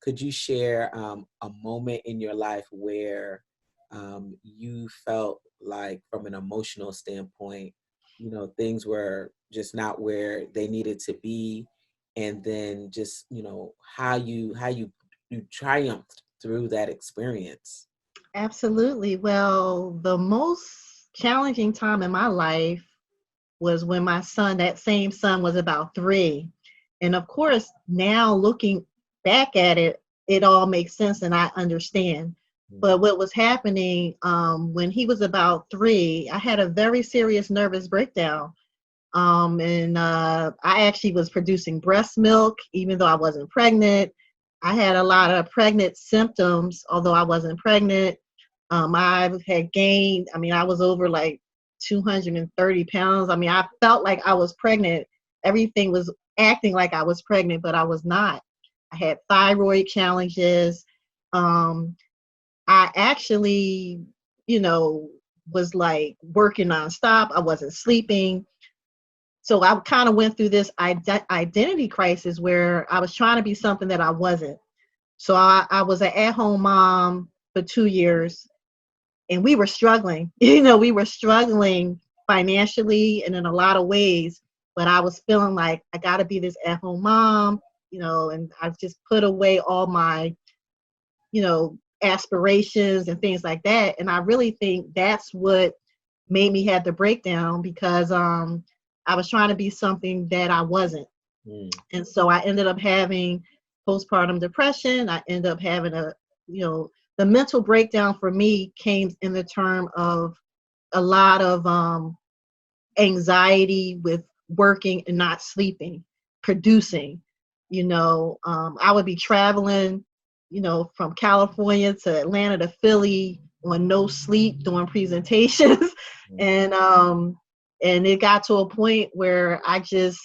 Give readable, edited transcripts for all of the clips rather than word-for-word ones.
could you share a moment in your life where you felt like, from an emotional standpoint, things were just not where they needed to be, and then just, how you triumphed through that experience? Absolutely. Well, the most challenging time in my life was when my son, that same son, was about 3. And of course, now looking back at it, it all makes sense and I understand. But what was happening when he was about 3, I had a very serious nervous breakdown. And I actually was producing breast milk, even though I wasn't pregnant. I had a lot of pregnant symptoms, although I wasn't pregnant. I had gained, I mean, I was over like 230 pounds. I mean, I felt like I was pregnant. Everything was acting like I was pregnant, but I was not. I had thyroid challenges. Um, I actually, you know, was like working nonstop. I wasn't sleeping. So I kind of went through this identity crisis where I was trying to be something that I wasn't. So I was an at-home mom for 2 years, and we were struggling. We were struggling financially and in a lot of ways. But I was feeling like I got to be this at-home mom, and I just put away all my, aspirations and things like that. And I really think that's what made me have the breakdown because I was trying to be something that I wasn't. Mm. And so I ended up having postpartum depression. I ended up having the mental breakdown for me came in the term of a lot of anxiety with working and not sleeping, producing. I would be traveling, from California to Atlanta to Philly on no sleep doing presentations. Mm. And it got to a point where I just,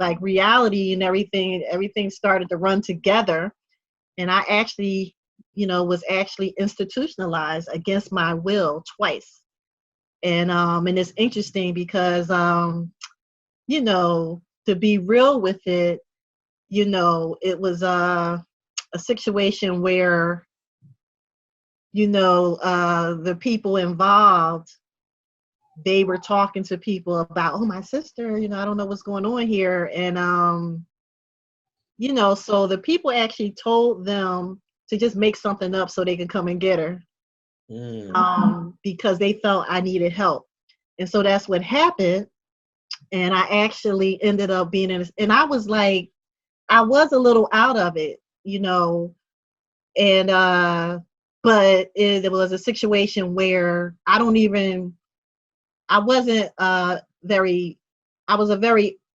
like, reality and everything started to run together. And I actually, was actually institutionalized against my will twice. And it's interesting because to be real with it, it was a situation where, the people involved, they were talking to people about, oh, my sister, I don't know what's going on here. And so the people actually told them to just make something up so they could come and get her, Mm. because they felt I needed help. And so that's what happened. And I actually ended up being in this, and I was like, I was a little out of it, and but it was a situation where I wasn't very,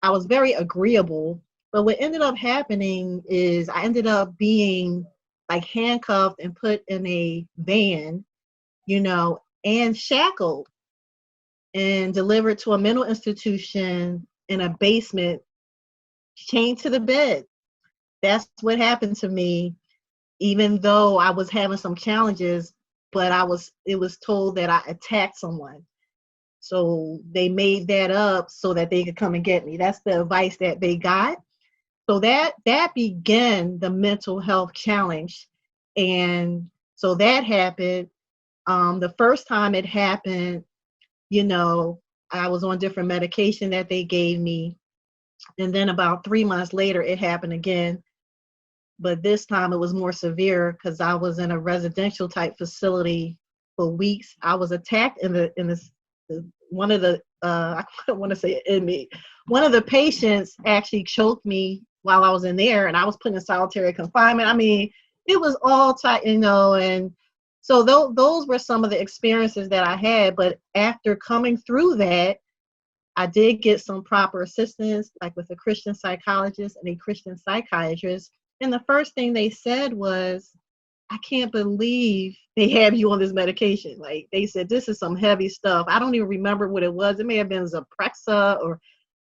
I was very agreeable. But what ended up happening is I ended up being like handcuffed and put in a van, and shackled and delivered to a mental institution in a basement, chained to the bed. That's what happened to me, even though I was having some challenges, but it was told that I attacked someone. So they made that up so that they could come and get me. That's the advice that they got. So that began the mental health challenge. And so that happened. The first time it happened, you know, I was on different medication that they gave me. And then about 3 months later, it happened again. But this time it was more severe because I was in a residential type facility for weeks. I was attacked one of the I don't want to say inmate. One of the patients actually choked me while I was in there, and I was put in solitary confinement. I mean, it was all tight, and so those were some of the experiences that I had. But after coming through that, I did get some proper assistance, like with a Christian psychologist and a Christian psychiatrist. And the first thing they said was, I can't believe they have you on this medication. Like, they said, this is some heavy stuff. I don't even remember what it was. It may have been Zyprexa, or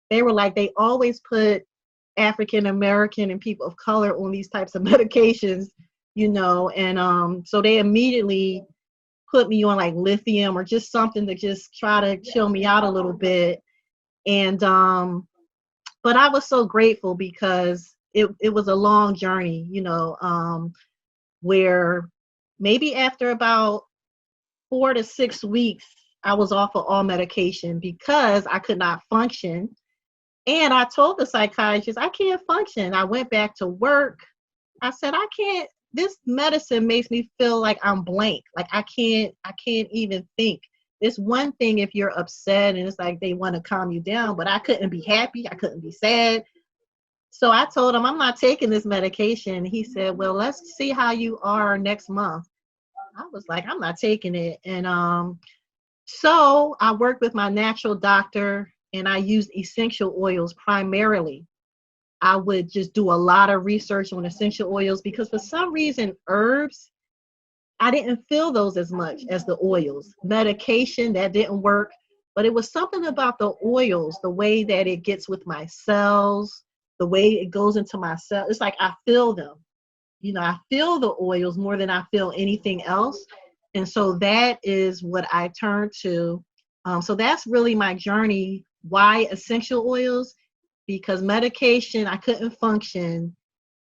they were like, they always put African American and people of color on these types of medications, and so they immediately put me on like lithium or just something to just try to chill me out a little bit. And but I was so grateful because it was a long journey, where maybe after about 4 to 6 weeks, I was off of all medication because I could not function. And I told the psychiatrist, I can't function. I went back to work. I said, I can't, this medicine makes me feel like I'm blank. Like I can't even think. It's one thing if you're upset and it's like they want to calm you down, but I couldn't be happy. I couldn't be sad. So I told him, I'm not taking this medication. He said, well, let's see how you are next month. I was like, I'm not taking it. And so I worked with my natural doctor and I used essential oils primarily. I would just do a lot of research on essential oils because for some reason, herbs, I didn't feel those as much as the oils. Medication, that didn't work. But it was something about the oils, the way that it gets with my cells, the way it goes into my cell. It's like I feel them. I feel the oils more than I feel anything else. And so that is what I turn to. So that's really my journey. Why essential oils? Because medication, I couldn't function.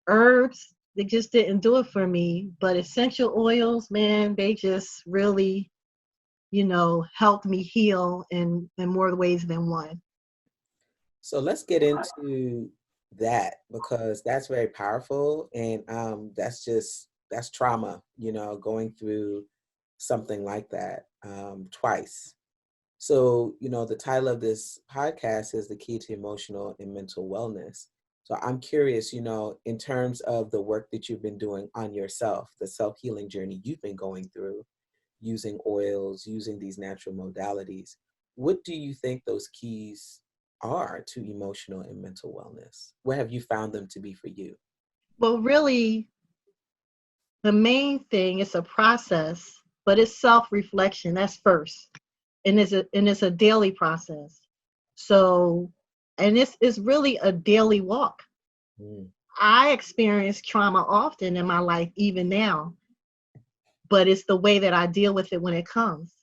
Herbs, they just didn't do it for me. But essential oils, man, they just really, helped me heal in more ways than one. So let's get into that because that's very powerful, and that's trauma, going through something like that twice. So, the title of this podcast is The Key to Emotional and Mental Wellness. So I'm curious, in terms of the work that you've been doing on yourself, the self-healing journey you've been going through, using oils, using these natural modalities, what do you think those keys are to emotional and mental wellness? What have you found them to be for you? Well, really, the main thing is a process, but it's self-reflection. That's first. And it's a daily process. So, and it's really a daily walk. Mm. I experience trauma often in my life, even now, but it's the way that I deal with it when it comes.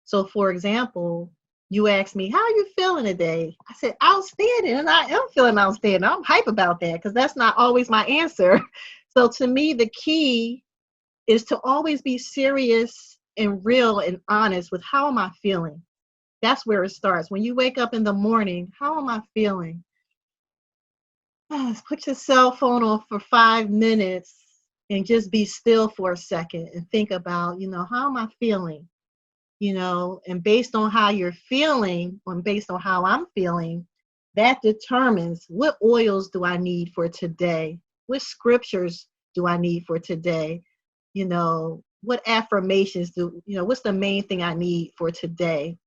So, for example, you asked me, how are you feeling today? I said, outstanding. And I am feeling outstanding. I'm hype about that because that's not always my answer. So, to me, the key is to always be serious and real and honest with how am I feeling. That's where it starts. When you wake up in the morning, how am I feeling? Put your cell phone on for 5 minutes and just be still for a second and think about, how am I feeling? And based on how you're feeling, and based on how I'm feeling, that determines what oils do I need for today? What scriptures do I need for today? What affirmations what's the main thing I need for today?